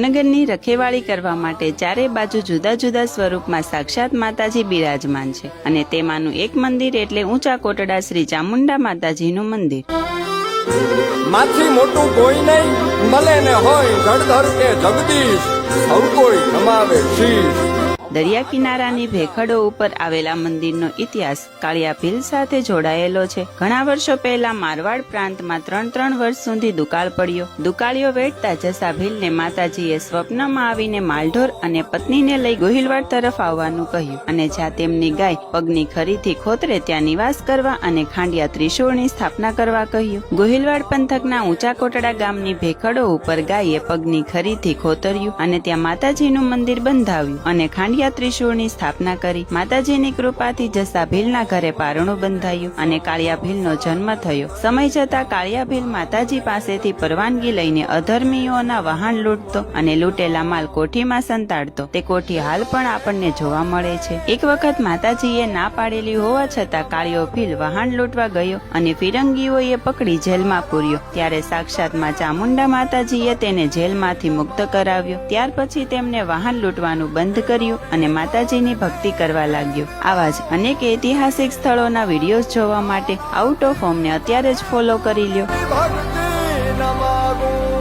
જામનગરની રખેવાળી કરવા માટે ચારે બાજુ જુદા જુદા સ્વરૂપમાં સાક્ષાત માતાજી બિરાજમાન છે અને તેમાંનું એક મંદિર એટલે ઊંચા કોટડા શ્રી ચામુંડા માતાજીનું મંદિર। માથી મોટું કોઈ નહીં, મળે ને હોય જળધર કે જગદીશ, સૌ કોઈ નમાવે શીશ। દરિયા કિનારાની ભેખડો ઉપર આવેલા મંદિરનો ઇતિહાસ કાળિયા ભીલ સાથે જોડાયેલો છે। ઘણા વર્ષો પહેલા મારવાડ પ્રાંતમાં 3 વર્ષ સુધી દુકાળ પડ્યો। દુકાળીઓ વેઠતા જસા ભીલને માતાજીએ સ્વપ્નમાં આવીને માલઢોર અને પત્નીને લઈ ગોહિલવાડ તરફ આવવાનું કહ્યું અને જ્યાં તેમની ગાય પગની ખરીથી ખોતરે ત્યાં નિવાસ કરવા અને ખાંડિયા ત્રિશૂળની સ્થાપના કરવા કહ્યું। ગોહિલવાડ પંથકના ઊંચા કોટડા ગામની ભેખડો ઉપર ગાયે પગની ખરીથી ખોતર્યું અને ત્યાં માતાજીનું મંદિર બંધાવ્યું અને ખાંડિયા ત્રિશૂળની સ્થાપના કરી। માતાજીની કૃપાથી જસા ભીલના ઘરે પારણું બંધાયું અને કાળિયા ભીલનો જન્મ થયો। સમય જતા કાળિયા ભીલ માતાજી પાસેથી પરવાનગી લઈને અધર્મીઓના વહાણ લૂંટતો અને લૂંટેલા માલ કોઠીમાં સંતાડતો। તે કોઠી હાલ પણ આપણને જોવા મળે છે। એક વખત માતાજીએ ના પાડેલી હોવા છતાં કાળિયો ભીલ વહાણ લૂંટવા ગયો અને ફિરંગીઓએ પકડી જેલમાં પૂર્યો। ત્યારે સાક્ષાત માં ચામુંડા માતાજીએ તેને જેલમાંથી મુક્ત કરાવ્યો। ત્યાર પછી તેમને વહાણ લૂંટવાનું બંધ કર્યું અને માતાજીની ભક્તિ કરવા લાગ્યો। આવા જ અનેક ઐતિહાસિક સ્થળોના વિડીયોઝ જોવા માટે આઉટ ઓફ હોમને અત્યારે જ ફોલો કરી લ્યો। ભક્તિ નમાવું